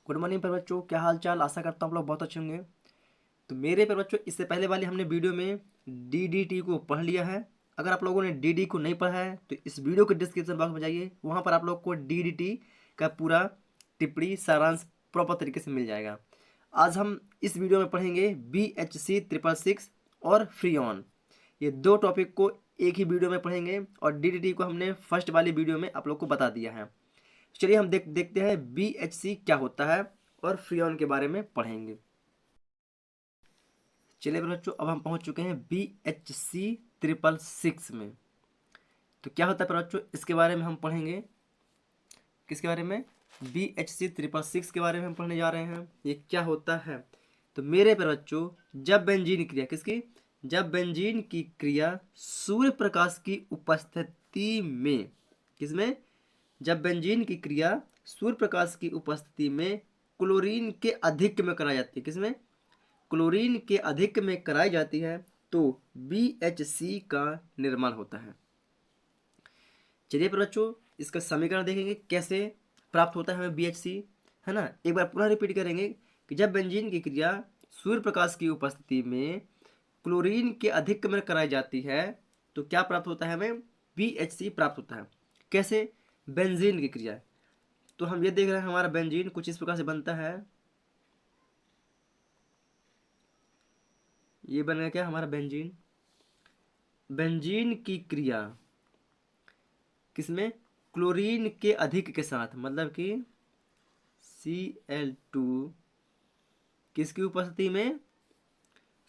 Good morning पर बच्चों, क्या हाल चाल। आशा करता हूँ आप लोग बहुत अच्छे होंगे। तो मेरे पर बच्चों, इससे पहले वाली हमने वीडियो में डीडीटी को पढ़ लिया है। अगर आप लोगों ने डीडी को नहीं पढ़ा है तो इस वीडियो के डिस्क्रिप्शन बॉक्स में जाइए, वहाँ पर आप लोग को डीडीटी का पूरा टिप्पणी सारांश प्रॉपर तरीके से मिल जाएगा। आज हम इस वीडियो में पढ़ेंगे BHC 666 और फ्रीऑन। ये दो टॉपिक को एक ही वीडियो में पढ़ेंगे और डीडीटी को हमने फर्स्ट वाली वीडियो में आप लोग को बता दिया है। चलिए हम देखते हैं BHC क्या होता है और फ्रीऑन के बारे में पढ़ेंगे। चलिए बच्चों, अब हम पहुंच चुके हैं BHC 666 में। तो क्या होता है बच्चों, इसके बारे में हम पढ़ेंगे। किसके बारे में? BHC 666 के बारे में हम पढ़ने जा रहे हैं। ये क्या होता है? तो मेरे बच्चों, जब बेंजीन क्रिया किसकी, जब बेंजीन की क्रिया सूर्य प्रकाश की उपस्थिति में, किसमें? जब बेंजीन की क्रिया सूर्य प्रकाश की उपस्थिति में क्लोरीन के अधिक में कराई जाती है, किसमें? क्लोरीन के अधिक में कराई जाती है, तो BHC का निर्माण होता है। चलिए बच्चों, इसका समीकरण देखेंगे कैसे प्राप्त होता है हमें BHC, है ना। एक बार पुनः रिपीट करेंगे कि जब बेंजीन की क्रिया सूर्य प्रकाश की उपस्थिति में क्लोरीन के अधिक में कराई जाती है तो क्या प्राप्त होता है हमें? BHC प्राप्त होता है। कैसे? बेंजीन की क्रिया। तो हम ये देख रहे हैं हमारा बेंजीन कुछ इस प्रकार से बनता है। ये बनेगा क्या हमारा बेंजीन? बेंजीन की क्रिया किसमें? क्लोरीन के अधिक के साथ, मतलब कि Cl2 किसकी उपस्थिति में?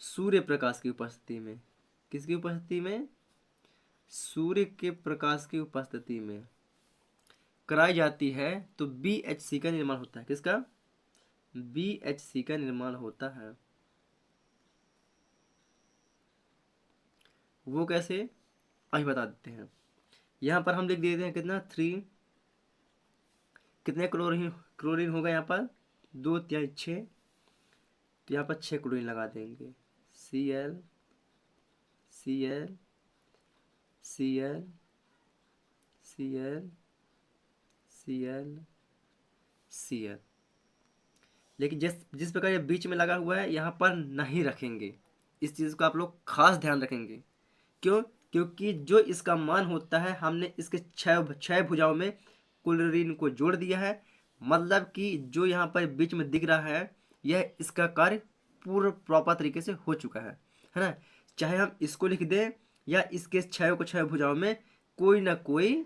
सूर्य प्रकाश की उपस्थिति में। किसकी उपस्थिति में? सूर्य के प्रकाश की उपस्थिति में कराई जाती है, तो BHC का निर्माण होता है। किसका? BHC का निर्माण होता है। वो कैसे, अभी बता देते हैं। यहाँ पर हम लिख देते हैं कितना, 3। कितने क्लोरीन क्लोरीन होगा यहाँ पर? 2 या 6। तो यहाँ पर 6 क्लोरीन लगा देंगे। Cl Cl Cl Cl Cl Cl। लेकिन जिस जिस प्रकार ये बीच में लगा हुआ है यहाँ पर नहीं रखेंगे। इस चीज़ को आप लोग खास ध्यान रखेंगे। क्यों? क्योंकि जो इसका मान होता है, हमने इसके छह भुजाओं में क्लोरीन को जोड़ दिया है। मतलब कि जो यहाँ पर बीच में दिख रहा है, यह इसका कार्य पूर्ण प्रॉपर तरीके से हो चुका है ना। चाहे हम इसको लिख दें या इसके छह भुजाओं में कोई ना कोई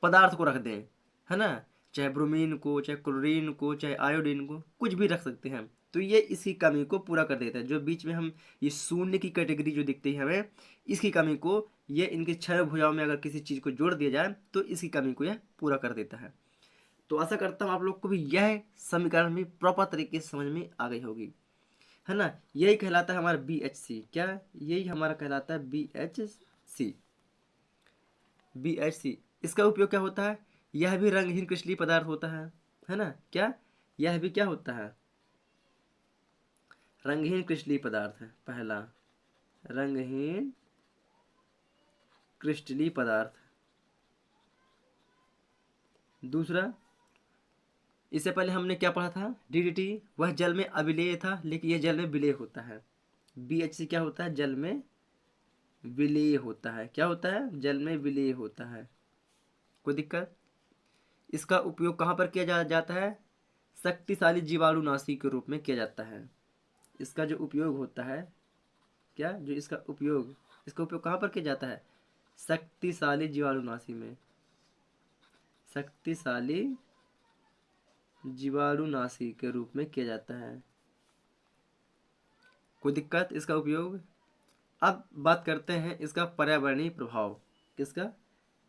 पदार्थ को रख दें, है ना। चाहे ब्रोमीन को, चाहे क्लोरीन को, चाहे आयोडीन को, कुछ भी रख सकते हैं। तो ये इसकी कमी को पूरा कर देता है। जो बीच में हम ये शून्य की कैटेगरी जो दिखती है हमें, इसकी कमी को ये इनके छह भुजाओं में अगर किसी चीज़ को जोड़ दिया जाए तो इसकी कमी को यह पूरा कर देता है। तो आशा करता हूँ आप लोग को भी यह समीकरण भी प्रॉपर तरीके से समझ में आ गई होगी, है ना। यही कहलाता है हमारा BHC। क्या? यही हमारा कहलाता है BHC। BHC इसका उपयोग क्या होता है? यह भी रंगहीन क्रिस्टलीय पदार्थ होता है ना। क्या? यह भी क्या होता है? रंगहीन क्रिस्टलीय पदार्थ है। पहला, रंगहीन क्रिस्टलीय पदार्थ। दूसरा, इससे पहले हमने क्या पढ़ा था? DDT। वह जल में अविलेय था, लेकिन यह जल में विलेय होता है। BHC क्या होता है? जल में विलेय होता है। क्या होता है? जल में विलेय होता है। कोई दिक्कत? इसका उपयोग कहाँ पर किया जाता है? शक्तिशाली जीवाणुनाशी के रूप में किया जाता है। इसका जो उपयोग होता है, क्या जो इसका उपयोग कहाँ पर किया जाता है? शक्तिशाली जीवाणुनाशी में। शक्तिशाली जीवाणुनाशी के रूप में किया जाता है। कोई दिक्कत इसका उपयोग? अब बात करते हैं इसका पर्यावरणीय प्रभाव। किसका?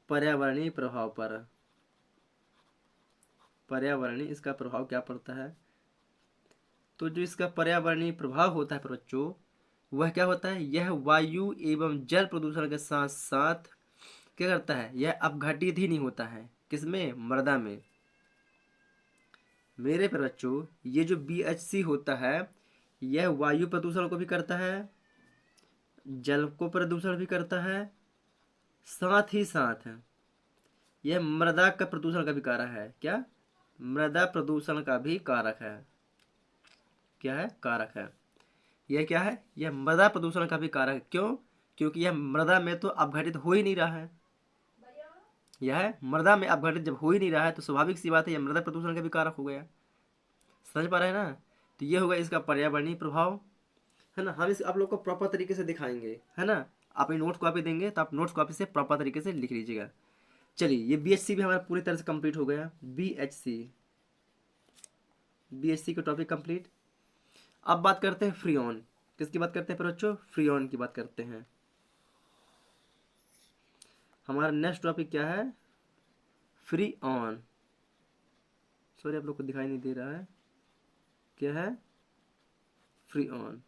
पर्यावरणीय प्रभाव पर। पर्यावरणीय इसका प्रभाव क्या पड़ता है? तो जो इसका पर्यावरणीय प्रभाव होता है बच्चों, वह क्या होता है? यह वायु एवं जल प्रदूषण के साथ साथ क्या करता है? यह अपघटित ही नहीं होता है। किसमें? मृदा में। मेरे पर बच्चों, ये जो BHC होता है, यह वायु प्रदूषण को भी करता है, जल को प्रदूषण भी करता है, साथ ही साथ यह मृदा का प्रदूषण का भी कारण है। क्या? मृदा प्रदूषण का भी कारक है। क्या है? कारक है। यह क्या है? यह मृदा प्रदूषण का भी कारक है। क्यों? क्योंकि यह मृदा में तो अपघटित हो ही नहीं रहा है। यह मृदा में अपघटित जब हो ही नहीं रहा है तो स्वाभाविक सी बात है यह मृदा प्रदूषण का भी कारक हो गया। समझ पा रहे हैं ना? तो ये होगा इसका पर्यावरणीय प्रभाव, है ना। हम इस आप लोग को प्रॉपर तरीके से दिखाएंगे, है ना। आप नोट्स कॉपी देंगे तो आप नोट्स कॉपी से प्रॉपर तरीके से लिख लीजिएगा। चलिए, ये BHC भी हमारा पूरी तरह से कंप्लीट हो गया। BHC का टॉपिक कंप्लीट। अब बात करते हैं फ्रीऑन। किसकी बात करते हैं बच्चों? फ्रीऑन की बात करते हैं। हमारा नेक्स्ट टॉपिक क्या है? फ्रीऑन। सॉरी, आप लोग को दिखाई नहीं दे रहा है। क्या है? फ्रीऑन।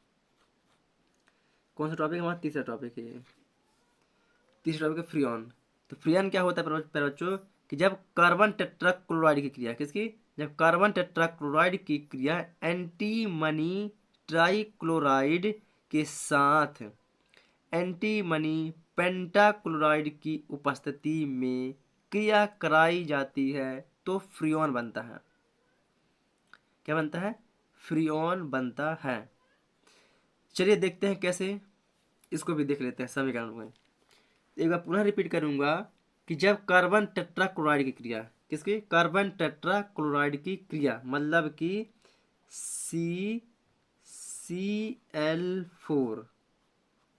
कौन सा टॉपिक? हमारा तीसरा टॉपिक है ये। तीसरा टॉपिक है फ्रीऑन। तो फ्रीऑन क्या होता है प्यारे बच्चों? कि जब कार्बन टेट्राक्लोराइड की क्रिया, किसकी? जब कार्बन टेट्राक्लोराइड की क्रिया एंटीमनी ट्राइक्लोराइड के साथ एंटीमनी पेंटाक्लोराइड की उपस्थिति में क्रिया कराई जाती है तो फ्रीऑन बनता है। क्या बनता है? फ्रीऑन बनता है। चलिए देखते हैं कैसे, इसको भी देख लेते हैं समीकरण में। एक बार पुनः रिपीट करूंगा कि जब कार्बन टेट्राक्लोराइड की क्रिया, किसकी? कार्बन टेट्राक्लोराइड की क्रिया, मतलब कि CCl4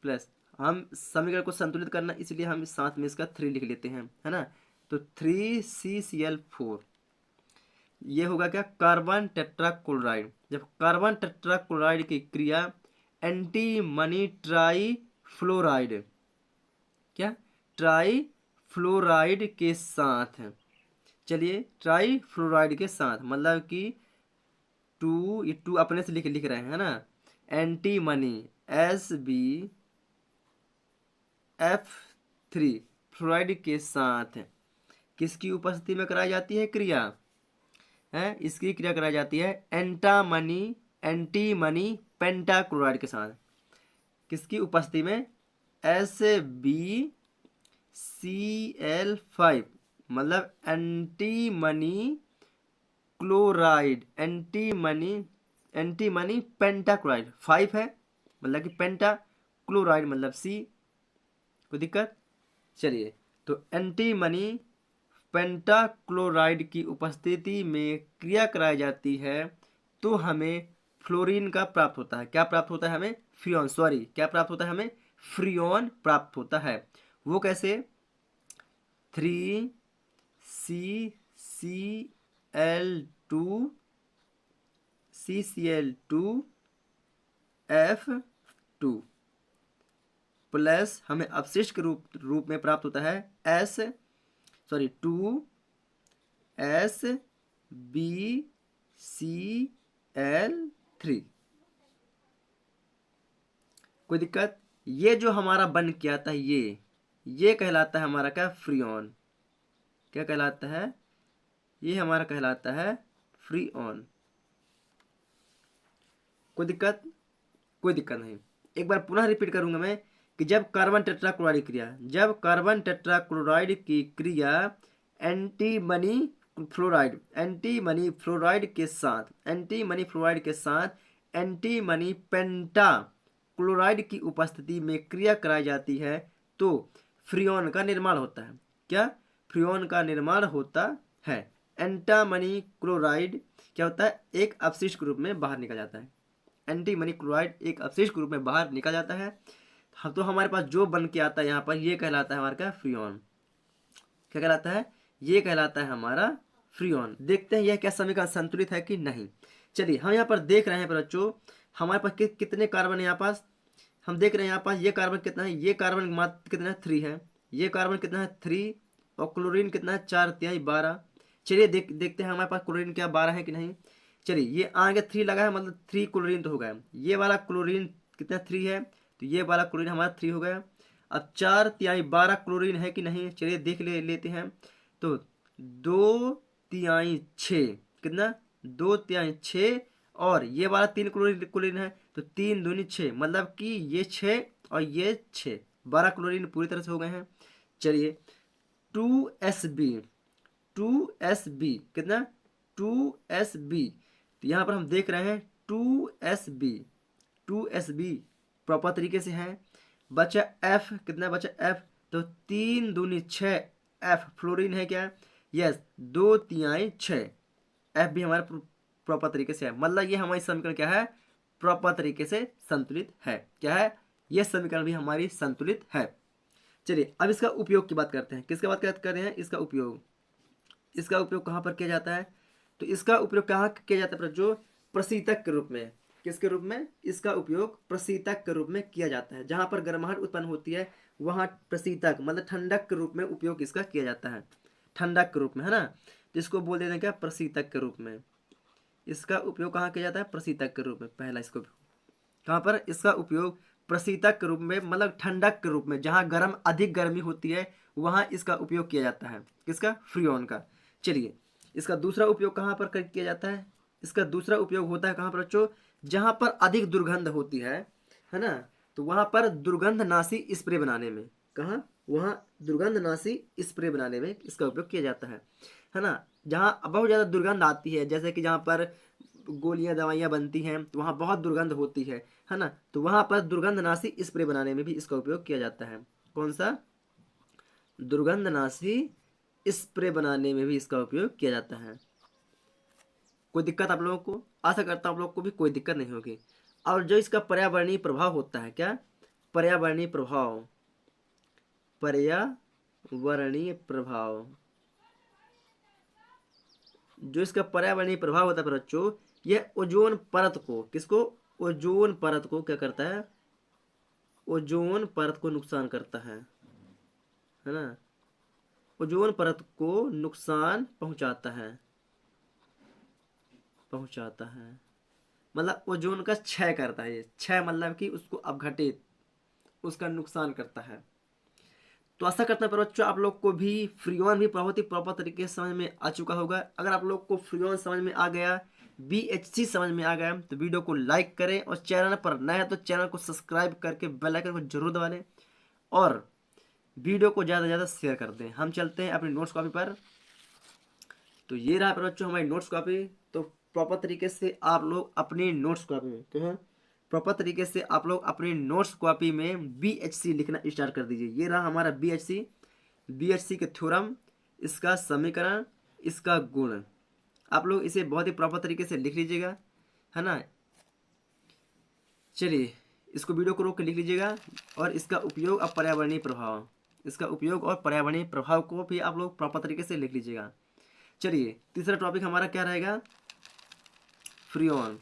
प्लस, हम समीकरण को संतुलित करना इसलिए हम साथ में इसका 3 लिख लेते हैं, है ना। तो 3CCl4 ये होगा क्या? Carbon tetrachloride. जब कार्बन टेट्राक्लोराइड की क्रिया एंटीमनी ट्राइफ्लोराइड, क्या? ट्राइफ्लोराइड के साथ, चलिए ट्राइफ्लोराइड के साथ मतलब कि 2, ये 2 अपने से लिख रहे हैं ना। एंटीमनी SbF3 फ्लोराइड के साथ किसकी उपस्थिति में कराई जाती है क्रिया? है, इसकी क्रिया कराई जाती है एंटीमनी पेंटाक्लोराइड के साथ। किसकी उपस्थिति में? SbCl5 मतलब एंटीमनी क्लोराइड, एंटीमनी पेंटाक्लोराइड 5 है, मतलब कि पेंटा, क्लोराइड मतलब C। कोई दिक्कत? चलिए, तो एंटीमनी पेंटाक्लोराइड की उपस्थिति में क्रिया कराई जाती है तो हमें फ्लोरीन का प्राप्त होता है। क्या प्राप्त होता है हमें? फ्रीऑन। सॉरी, क्या प्राप्त होता है हमें? फ्रीऑन प्राप्त होता है। वो कैसे? 3CCl2F2 प्लस हमें अपशिष्ट के रूप में प्राप्त होता है 2SbCl3। कोई दिक्कत? ये जो हमारा बन के आता है ये कहलाता है हमारा क्या? फ्रीऑन। क्या कहलाता है? ये हमारा कहलाता है फ्रीऑन। कोई दिक्कत? कोई दिक्कत नहीं। एक बार पुनः रिपीट करूंगा मैं कि जब कार्बन टेट्राक्लोराइड की क्रिया एंटीमनी फ्लोराइड के साथ एंटीमनी पेंटाक्लोराइड की उपस्थिति में क्रिया कराई जाती है तो फ्रीऑन का निर्माण होता है। क्या? फ्रीऑन का निर्माण होता है। एंटीमनी क्लोराइड क्या होता है? एक अपशिष्ट के रूप में बाहर निकल जाता है। एंटीमनी क्लोराइड एक अपशिष्ट के रूप में बाहर निकल जाता है। तो हमारे पास जो बन के आता है यहाँ पर ये कहलाता है हमारा क्या? फ्रीऑन। क्या कहलाता है? ये कहलाता है हमारा फ्रीऑन। देखते हैं यह क्या समीकरण संतुलित है कि नहीं। चलिए, हम यहाँ पर देख रहे हैं बच्चों, हमारे पास कितने कार्बन है यहाँ पास? हम देख रहे हैं यहाँ पास ये कार्बन कितना है? ये कार्बन मात्र कितना है? 3 है। ये कार्बन कितना है? 3। और क्लोरीन कितना है? 4×3 12। चलिए देखते हैं हमारे पास क्लोरीन क्या 12 है कि नहीं। चलिए, ये आगे 3 लगा है मतलब 3 क्लोरीन तो हो गया। ये वाला क्लोरीन कितना? 3 है, तो ये वाला क्लोरीन हमारा 3 हो गया। अब 4×12 क्लोरीन है कि नहीं, चलिए देख लेते हैं। तो 2×6 कितना? 2×6 और ये वाला 3 क्लोरीन है तो 3×2 6 मतलब कि ये 6 और ये 6 12 क्लोरीन पूरी तरह से हो गए हैं। चलिए 2Sb कितना? 2Sb। तो यहाँ पर हम देख रहे हैं 2Sb, 2Sb प्रॉपर तरीके से है। बचा F, कितना बचा F, तो 3 दूनी 6 F फ्लोरीन है क्या, यस 2 तिहाई 6 F भी हमारा प्रॉपर तरीके से है। मतलब ये हमारी समीकरण क्या है, प्रॉपर तरीके से संतुलित है। क्या है, ये समीकरण भी हमारी संतुलित है। चलिए अब इसका उपयोग की बात करते हैं। किसका बात कर रहे हैं, इसका उपयोग। इसका उपयोग कहाँ पर किया जाता है, तो इसका उपयोग कहाँ किया जाता है, जो प्रशीतक के रूप में। किसके रूप में, इसका उपयोग प्रशीतक के रूप में किया जाता है। जहाँ पर गर्माहट उत्पन्न होती है वहाँ प्रशीतक मतलब ठंडक के रूप में उपयोग इसका किया जाता है, ठंडक के रूप में, है ना। तो इसको बोल देते हैं क्या, प्रशीतक के रूप में। इसका उपयोग कहाँ किया जाता है, प्रशीतक के रूप में। पहला इसको कहाँ पर, इसका उपयोग प्रशीतक के रूप में मतलब ठंडक के रूप में। जहाँ गर्म अधिक गर्मी होती है वहाँ इसका उपयोग किया जाता है। किसका, फ्रीऑन का। चलिए इसका दूसरा उपयोग कहाँ पर किया जाता है, इसका दूसरा उपयोग होता है कहाँ पर बच्चों, जहाँ पर अधिक दुर्गंध होती है ना, तो वहाँ पर दुर्गंधनाशी स्प्रे बनाने में। कहाँ, वहाँ दुर्गंधनाशी स्प्रे बनाने में इसका उपयोग किया जाता है ना। जहाँ बहुत ज़्यादा दुर्गंध आती है, जैसे कि जहाँ पर गोलियां दवाइयाँ बनती हैं तो वहाँ बहुत दुर्गंध होती है ना, तो वहाँ पर दुर्गंधनाशी स्प्रे बनाने में भी इसका उपयोग किया जाता है। कौन सा, दुर्गंधनाशी स्प्रे बनाने में भी इसका उपयोग किया जाता है। कोई दिक्कत आप लोगों को, आशा करता हूँ आप लोगों को भी कोई दिक्कत नहीं होगी। और जो इसका पर्यावरणीय प्रभाव होता है, क्या, पर्यावरणीय प्रभाव, पर्यावरणीय प्रभाव, जो इसका पर्यावरणीय प्रभाव होता है बच्चों, यह ओजोन परत को, किसको, ओजोन परत को क्या करता है, ओजोन परत को नुकसान करता है ना। ओजोन परत को नुकसान पहुंचाता है, पहुंचाता है मतलब ओजोन का क्षय करता है। ये क्षय मतलब कि उसको अपघटित, उसका नुकसान करता है। तो आशा करता हूँ बच्चों आप लोग को भी फ्रीऑन भी बहुत ही प्रॉपर तरीके से समझ में आ चुका होगा। अगर आप लोग को फ्रीऑन समझ में आ गया, BHC समझ में आ गया, तो वीडियो को लाइक करें और चैनल पर नए हैं तो चैनल को सब्सक्राइब करके बेल आइकन को जरूर दबा लें और वीडियो को ज़्यादा से ज़्यादा शेयर कर दें। हम चलते हैं अपनी नोट्स कॉपी पर। तो ये रहा बच्चों हमारी नोट्स कॉपी। तो प्रॉपर तरीके से आप लोग अपनी नोट्स कॉपी में, तो है प्रॉपर तरीके से आप लोग अपनी नोट्स कॉपी में BHC लिखना स्टार्ट कर दीजिए। ये रहा हमारा BHC के थ्योरम, इसका समीकरण, इसका गुण। आप लोग इसे बहुत ही प्रॉपर तरीके से लिख लीजिएगा, है ना। चलिए इसको वीडियो को रोक के लिख लीजिएगा। और इसका उपयोग और पर्यावरणीय प्रभाव, इसका उपयोग और पर्यावरणीय प्रभाव को भी आप लोग प्रॉपर तरीके से लिख लीजिएगा। चलिए तीसरा टॉपिक हमारा क्या रहेगा, फ्रीऑन।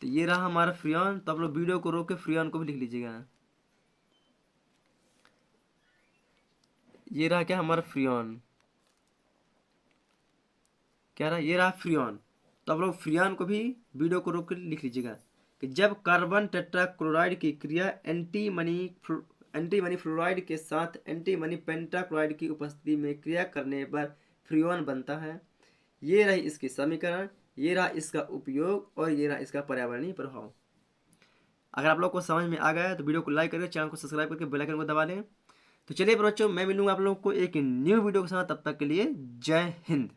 तो ये रहा हमारा फ्रीऑन। तो आप लोग वीडियो को रोक के फ्रीऑन को भी लिख लीजिएगा। ये रहा क्या, हमारा फ्रीऑन। क्या रहा, ये रहा फ्रीऑन। तो आप लोग फ्रीऑन को भी वीडियो को रोक कर लिख लीजिएगा कि जब कार्बन टेट्राक्लोराइड की क्रिया एंटीमनी फ्लोराइड के साथ एंटीमनी पेंटाक्लोराइड की उपस्थिति में क्रिया करने पर फ्रीऑन बनता है। ये रही इसकी समीकरण, ये रहा इसका उपयोग और ये रहा इसका पर्यावरणीय प्रभाव। अगर आप लोग को समझ में आ गया तो वीडियो को लाइक करके चैनल को सब्सक्राइब करके बेल आइकन को दबा लें। तो चलिए बच्चों मैं मिलूंगा आप लोगों को एक न्यू वीडियो के साथ, तब तक के लिए जय हिंद।